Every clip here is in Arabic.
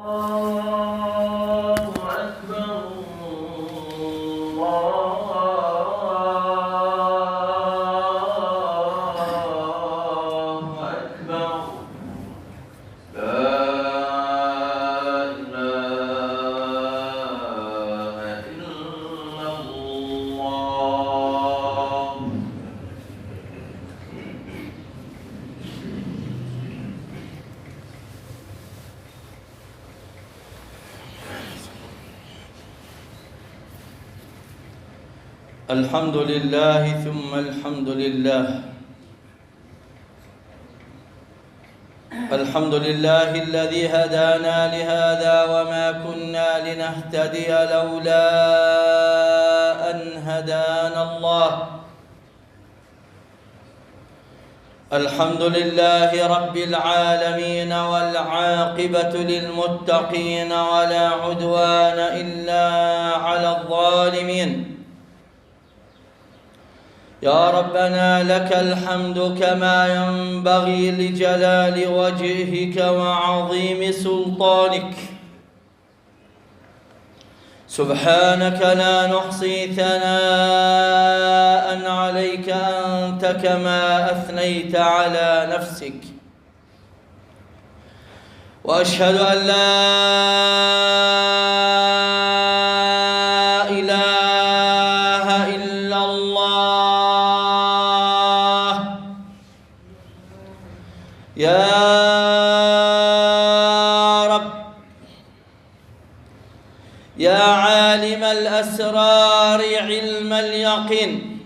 الله أكبر الله أكبر لا إله إلا الله. الحمد لله ثم الحمد لله. الحمد لله الذي هدانا لهذا وما كنا لنهتدي لولا أن هدانا الله. الحمد لله رب العالمين والعاقبة للمتقين ولا عدوان إلا على الظالمين. يا ربنا لك الحمد كما ينبغي لجلال وجهك وعظيم سلطانك. سبحانك لا نحصي ثناء عليك أنت كما أثنيت على نفسك. وأشهد أن لا إله إلا الله. يا رب يا عالم الأسرار علم اليقين،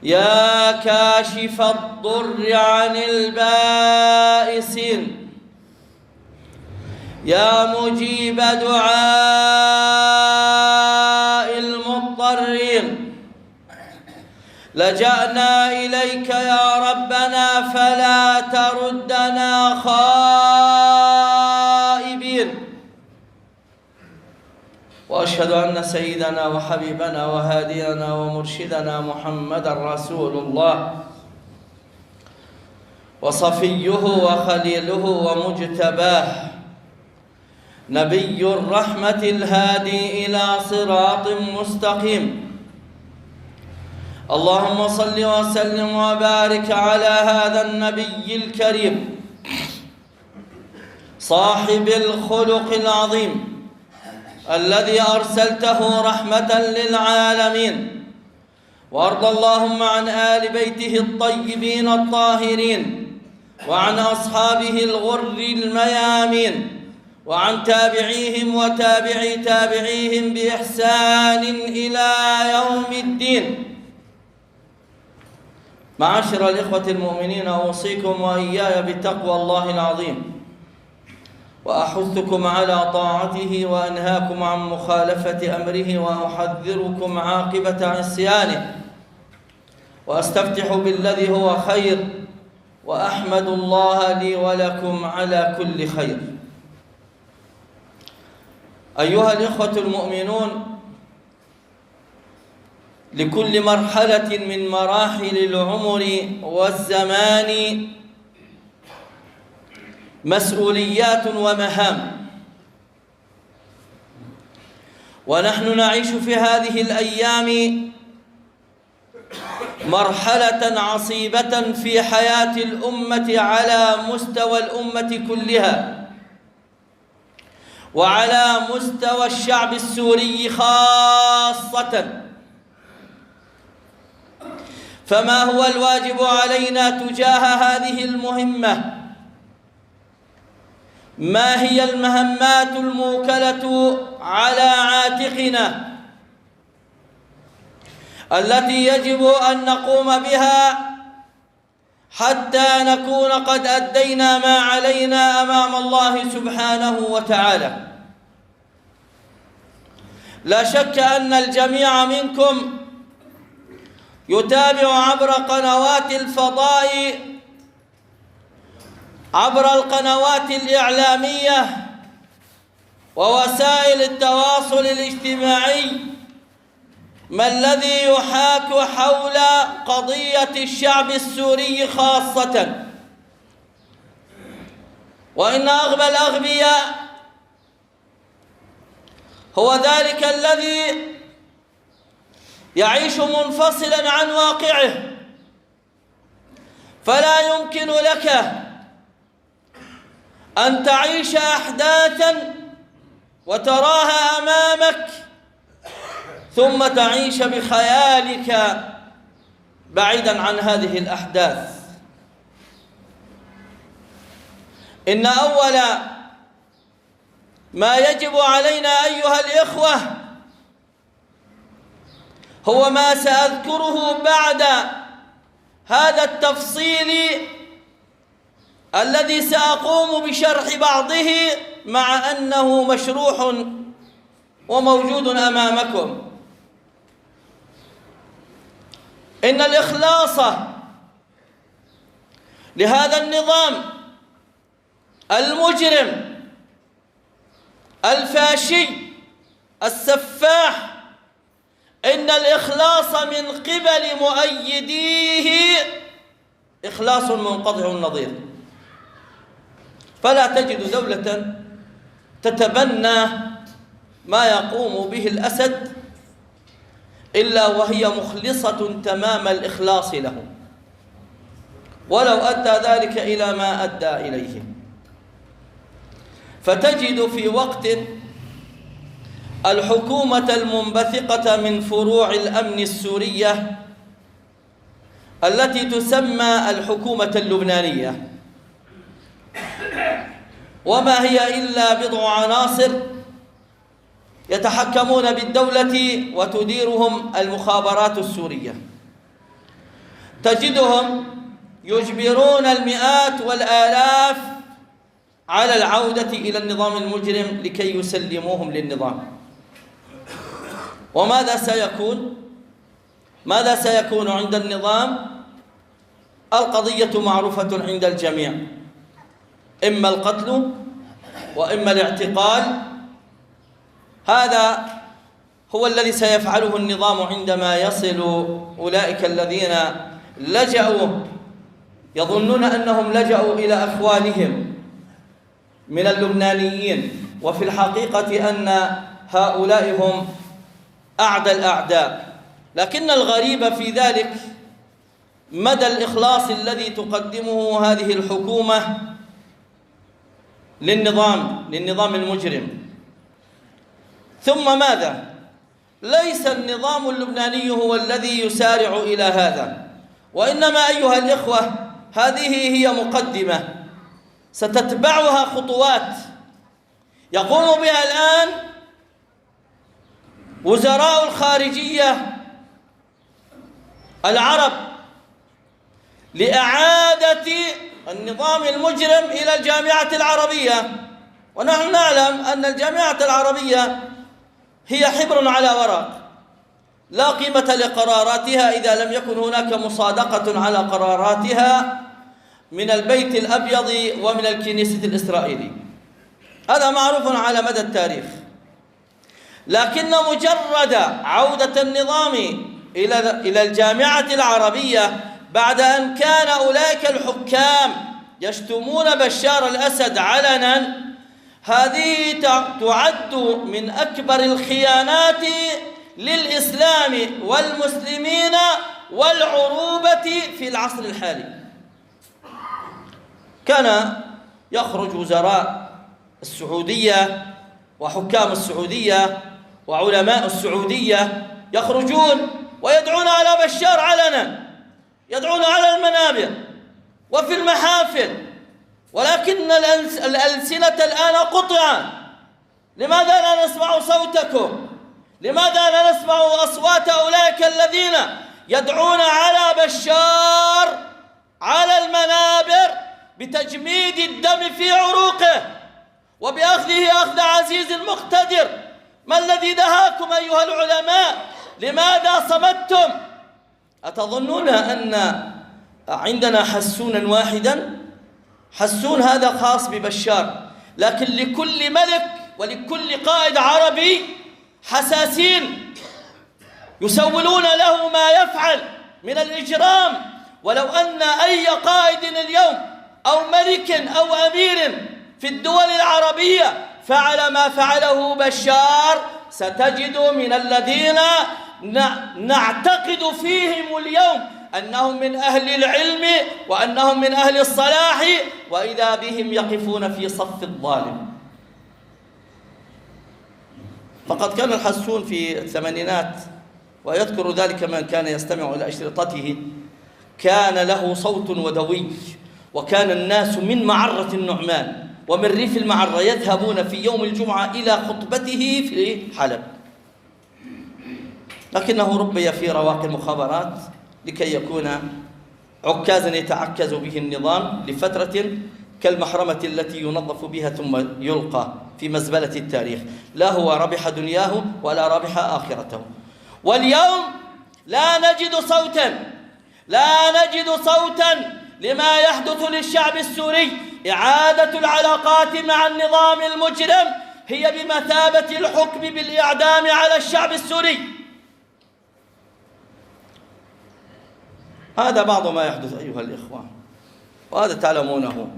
يا كاشف الضر عن البائسين، يا مجيب دعاء المضطرين، لجأنا إليك يا ربنا فلا تردنا خائبين. وأشهد أن سيدنا وحبيبنا وهادينا ومرشدنا محمدا رسول الله وصفيه وخليله ومجتباه، نبي الرحمة الهادي إلى صراط مستقيم. اللهم صل وسلم وبارك على هذا النبي الكريم صاحب الخلق العظيم الذي أرسلته رحمة للعالمين. وارض اللهم عن آل بيته الطيبين الطاهرين، وعن أصحابه الغر الميامين، وعن تابعيهم وتابعي تابعيهم بإحسان إلى يوم الدين. معاشر الإخوة المؤمنين، أوصيكم وإياي بتقوى الله العظيم، وأحثكم على طاعته وأنهاكم عن مخالفة أمره، وأحذركم عاقبة عصيانه، وأستفتح بالذي هو خير، وأحمد الله لي ولكم على كل خير. أيها الإخوة المؤمنون، لكل مرحلة من مراحل العمر والزمان مسؤوليات ومهام، ونحن نعيش في هذه الأيام مرحلة عصيبة في حياة الأمة على مستوى الأمة كلها، وعلى مستوى الشعب السوري خاصة. فما هو الواجب علينا تجاه هذه المهمة؟ ما هي المهمات الموكلة على عاتقنا التي يجب أن نقوم بها حتى نكون قد أدينا ما علينا أمام الله سبحانه وتعالى؟ لا شك أن الجميع منكم يتابع عبر قنوات الفضاء، عبر القنوات الإعلامية ووسائل التواصل الاجتماعي ما الذي يحاك حول قضية الشعب السوري خاصة. وإن أغبى الأغبياء هو ذلك الذي يعيش منفصلا عن واقعه، فلا يمكن لك أن تعيش أحداثا وتراها أمامك ثم تعيش بخيالك بعيدا عن هذه الأحداث. إن أول ما يجب علينا أيها الإخوة هو ما سأذكره بعد هذا التفصيل الذي سأقوم بشرح بعضه، مع أنه مشروح وموجود أمامكم. إن الإخلاص لهذا النظام المجرم الفاشي السفاح، إن الإخلاص من قبل مؤيديه إخلاص منقطع النظير. فلا تجد دولة تتبنى ما يقوم به الأسد إلا وهي مخلصة تمام الإخلاص له، ولو أدى ذلك إلى ما أدى إليه. فتجد في وقت الحكومة المنبثقة من فروع الأمن السورية التي تسمى الحكومة اللبنانية، وما هي إلا بضع عناصر يتحكمون بالدولة وتديرهم المخابرات السورية، تجدهم يجبرون المئات والآلاف على العودة إلى النظام المجرم لكي يسلموهم للنظام. وماذا سيكون؟ ماذا سيكون عند النظام؟ القضية معروفة عند الجميع، إما القتل وإما الاعتقال. هذا هو الذي سيفعله النظام عندما يصل أولئك الذين لجأوا، يظنون أنهم لجأوا إلى أخوانهم من اللبنانيين، وفي الحقيقة أن هؤلاء هم أعدى الأعداء. لكن الغريب في ذلك مدى الإخلاص الذي تقدمه هذه الحكومة للنظام المجرم. ثم ماذا؟ ليس النظام اللبناني هو الذي يسارع إلى هذا، وإنما أيها الإخوة هذه هي مقدمة ستتبعها خطوات يقوم بها الآن وزراء الخارجية العرب لإعادة النظام المجرم إلى الجامعة العربية. ونحن نعلم أن الجامعة العربية هي حبر على ورق، لا قيمة لقراراتها إذا لم يكن هناك مصادقة على قراراتها من البيت الأبيض ومن الكنيسة الإسرائيلي. هذا معروف على مدى التاريخ. لكن مجرد عودة النظام إلى الجامعة العربية بعد أن كان أولئك الحكام يشتمون بشار الأسد علنا، هذه تعد من أكبر الخيانات للإسلام والمسلمين والعروبة في العصر الحالي. كان يخرج وزراء السعودية وحكام السعودية وعلماء السعودية يخرجون ويدعون على بشار علنا، يدعون على المنابر وفي المحافل، ولكن الألسنة الآن قطعت. لماذا لا نسمع صوتكم؟ لماذا لا نسمع أصوات أولئك الذين يدعون على بشار على المنابر بتجميد الدم في عروقه وبأخذه أخذ عزيز مقتدر؟ ما الذي دهاكم أيها العلماء؟ لماذا صمتم؟ أتظنون أن عندنا حسونا واحدا؟ حسون هذا خاص ببشار، لكن لكل ملك ولكل قائد عربي حساسين يسولون له ما يفعل من الإجرام. ولو أن أي قائد اليوم أو ملك أو أمير في الدول العربية فعل ما فعله بشار، ستجد من الذين نعتقد فيهم اليوم أنهم من أهل العلم وأنهم من أهل الصلاح، وإذا بهم يقفون في صف الظالم. فقد كان الحسون في الثمانينات، ويذكر ذلك من كان يستمع إلى أشرطته، كان له صوت ودوي، وكان الناس من معرة النعمان ومن ريف المعرة يذهبون في يوم الجمعة إلى خطبته في حلب، لكنه ربي في رواق المخابرات لكي يكون عكازا يتعكز به النظام لفترة كالمحرمة التي ينظف بها ثم يلقى في مزبلة التاريخ، لا هو ربح دنياه ولا ربح آخرته. واليوم لا نجد صوتا لما يحدث للشعب السوري. إعادة العلاقات مع النظام المجرم هي بمثابة الحكم بالإعدام على الشعب السوري. هذا بعض ما يحدث أيها الإخوة، وهذا تعلمونه،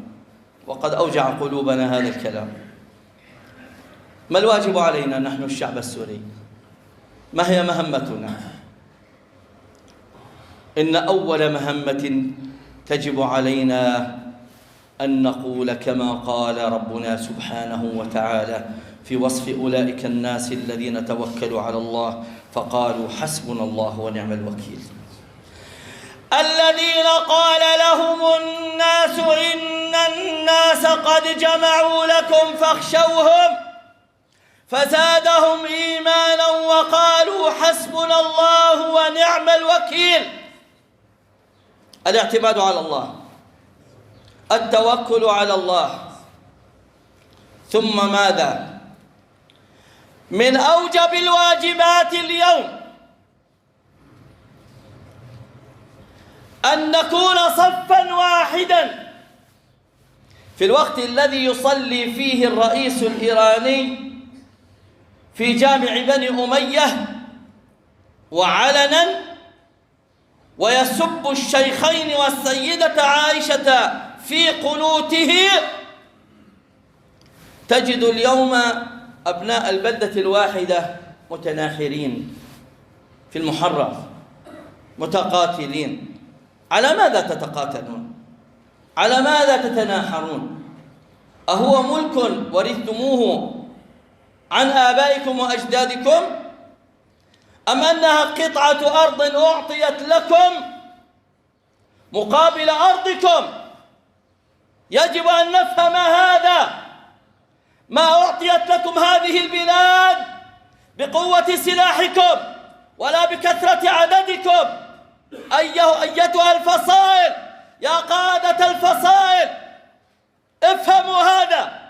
وقد أوجع قلوبنا هذا الكلام. ما الواجب علينا نحن الشعب السوري؟ ما هي مهمتنا؟ إن أول مهمة تجب علينا أن نقول كما قال ربنا سبحانه وتعالى في وصف أولئك الناس الذين توكلوا على الله فقالوا حسبنا الله ونعم الوكيل. الذين قال لهم الناس إن الناس قد جمعوا لكم فاخشوهم فزادهم إيمانا وقالوا حسبنا الله ونعم الوكيل. الاعتماد على الله، التوكل على الله. ثم ماذا؟ من أوجب الواجبات اليوم أن نكون صفا واحدا في الوقت الذي يصلي فيه الرئيس الإيراني في جامع بني أمية وعلنا ويسب الشيخين والسيدة عائشة في قنوته. تجد اليوم أبناء البلدة الواحدة متناحرين في المحرر متقاتلين. على ماذا تتقاتلون؟ على ماذا تتناحرون؟ أهو ملك ورثتموه عن آبائكم وأجدادكم، أم أنها قطعة أرض أعطيت لكم مقابل أرضكم؟ يجب أن نفهم هذا. ما أعطيت لكم هذه البلاد بقوة سلاحكم ولا بكثرة عددكم. أيتها الفصائل، يا قادة الفصائل، افهموا هذا.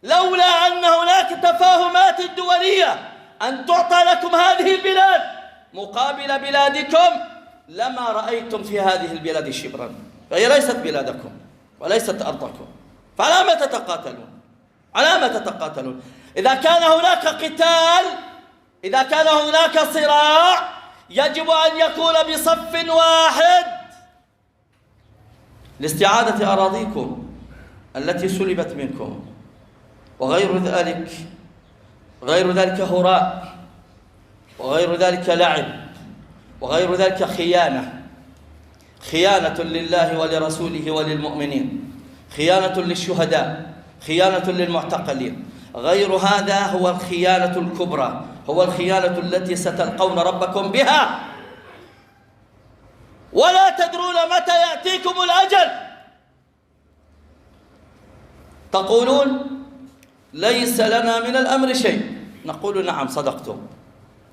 لولا أن هناك تفاهمات دولية أن تعطى لكم هذه البلاد مقابل بلادكم لما رأيتم في هذه البلاد شبرا، فهي ليست بلادكم وليست أرضكم. فعلى ما تتقاتلون؟ على ما تتقاتلون؟ إذا كان هناك قتال، إذا كان هناك صراع، يجب أن يكون بصف واحد لاستعادة أراضيكم التي سلبت منكم. وغير ذلك هراء، وغير ذلك لعب، وغير ذلك خيانة لله ولرسوله وللمؤمنين، خيانة للشهداء، خيانة للمعتقلين. غير هذا هو الخيانة الكبرى، هو الخيانة التي ستلقون ربكم بها ولا تدرون متى يأتيكم الأجل. تقولون ليس لنا من الأمر شيء، نقول نعم صدقتم،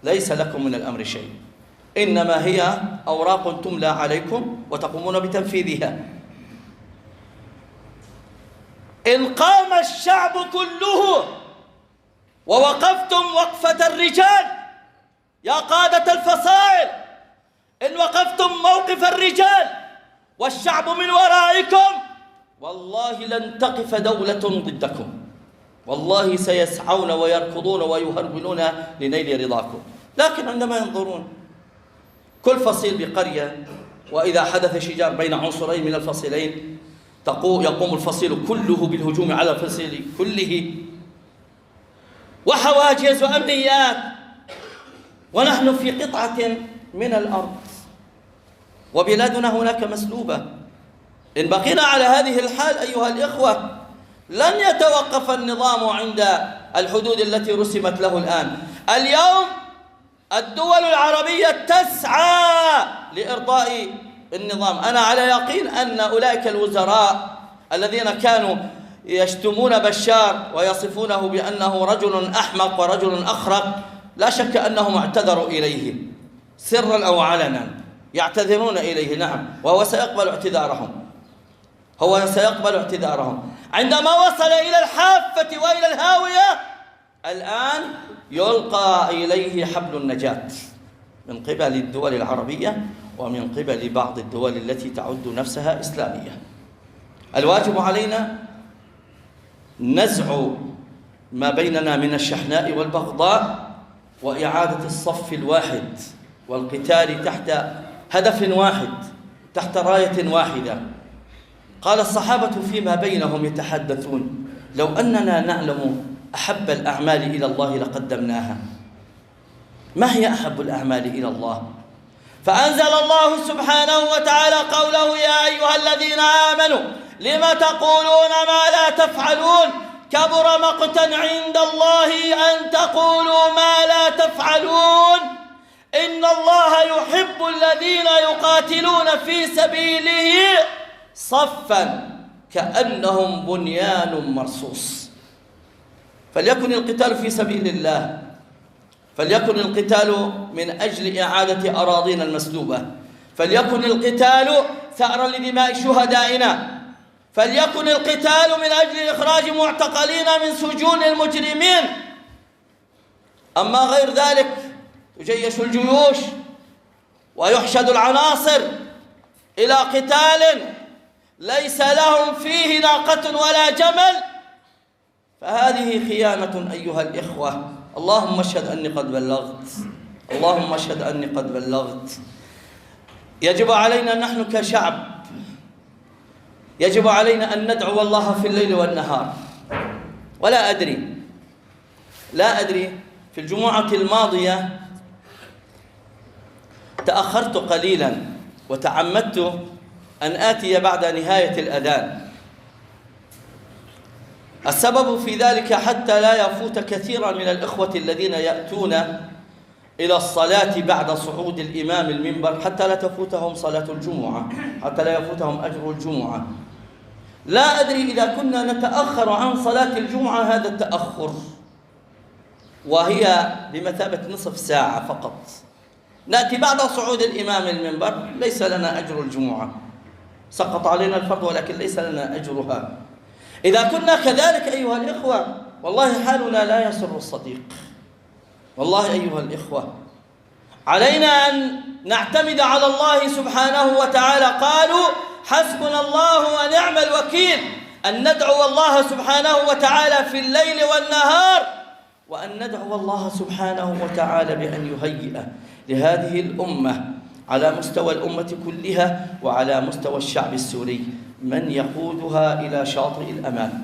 ليس لكم من الأمر شيء، إنما هي أوراق تملى عليكم وتقومون بتنفيذها. إن قام الشعب كله ووقفتم وقفة الرجال يا قادة الفصائل، إن وقفتم موقف الرجال والشعب من ورائكم، والله لن تقف دولة ضدكم، والله سيسعون ويركضون ويهرولون لنيل رضاكم. لكن عندما ينظرون كل فصيل بقرية، وإذا حدث شجار بين عنصرين من الفصيلين يقوم الفصيل كله بالهجوم على الفصيل كله، وحواجز وأمنيات، ونحن في قطعة من الأرض وبلادنا هناك مسلوبة. إن بقينا على هذه الحال أيها الإخوة لن يتوقف النظام عند الحدود التي رسمت له الآن. اليوم الدول العربية تسعى لإرضاء النظام. أنا على يقين أن أولئك الوزراء الذين كانوا يشتمون بشار ويصفونه بأنه رجل أحمق ورجل أخرق، لا شك أنهم اعتذروا إليه سرا أو علنا، يعتذرون إليه، نعم، وهو سيقبل اعتذارهم. عندما وصل إلى الحافة وإلى الهاوية الآن يلقى إليه حبل النجاة من قبل الدول العربية ومن قبل بعض الدول التي تعد نفسها إسلامية. الواجب علينا نزع ما بيننا من الشحناء والبغضاء وإعادة الصف الواحد والقتال تحت هدف واحد، تحت راية واحدة. قال الصحابة فيما بينهم يتحدثون: لو أننا نعلم أحب الأعمال إلى الله لقدمناها. ما هي أحب الأعمال إلى الله؟ فأنزل الله سبحانه وتعالى قوله: يا أيها الذين آمنوا لم تقولون ما لا تفعلون كبر مقتا عند الله أن تقولوا ما لا تفعلون إن الله يحب الذين يقاتلون في سبيله صفا كأنهم بنيان مرصوص. فليكن القتال في سبيل الله، فليكن القتال من أجل إعادة أراضينا المسلوبة، فليكن القتال ثأرا لدماء شهدائنا، فليكن القتال من أجل إخراج معتقلين من سجون المجرمين. أما غير ذلك تجيش الجيوش ويحشد العناصر إلى قتال ليس لهم فيه ناقة ولا جمل، فهذه خيانة أيها الإخوة. اللهم اشهد أني قد بلغت، اللهم اشهد أني قد بلغت. يجب علينا نحن كشعب، يجب علينا أن ندعو الله في الليل والنهار. ولا أدري في الجمعة الماضية تأخرت قليلا وتعمدت أن آتي بعد نهاية الأذان. السبب في ذلك حتى لا يفوت كثيرا من الإخوة الذين يأتون إلى الصلاة بعد صعود الإمام المنبر، حتى لا تفوتهم صلاة الجمعة، حتى لا يفوتهم أجر الجمعة. لا أدري إذا كنا نتأخر عن صلاة الجمعة هذا التأخر وهي بمثابة نصف ساعة فقط، نأتي بعد صعود الإمام المنبر، ليس لنا أجر الجمعة، سقط علينا الفرض ولكن ليس لنا أجرها. إذا كنا كذلك أيها الإخوة والله حالنا لا يسر الصديق. والله أيها الإخوة علينا أن نعتمد على الله سبحانه وتعالى. قالوا حسبنا الله ونعم الوكيل. أن ندعو الله سبحانه وتعالى في الليل والنهار، وأن ندعو الله سبحانه وتعالى بأن يهيئ لهذه الأمة على مستوى الأمة كلها وعلى مستوى الشعب السوري من يقودها إلى شاطئ الأمان،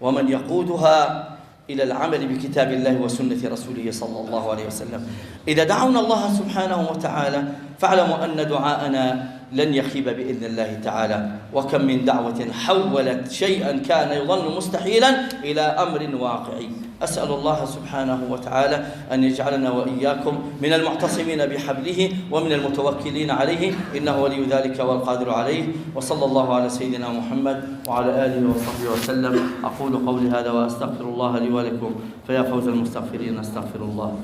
ومن يقودها إلى العمل بكتاب الله وسنة رسوله صلى الله عليه وسلم. إذا دعونا الله سبحانه وتعالى فاعلموا أن دعاءنا لن يخيب بإذن الله تعالى. وكم من دعوة حولت شيئا كان يظن مستحيلا إلى أمر واقعي. أسأل الله سبحانه وتعالى أن يجعلنا وإياكم من المعتصمين بحبله ومن المتوكلين عليه، إنه ولي ذلك والقادر عليه. وصلى الله على سيدنا محمد وعلى آله وصحبه وسلم. أقول قولي هذا وأستغفر الله لي ولكم، فيا فوز المستغفرين. أستغفر الله.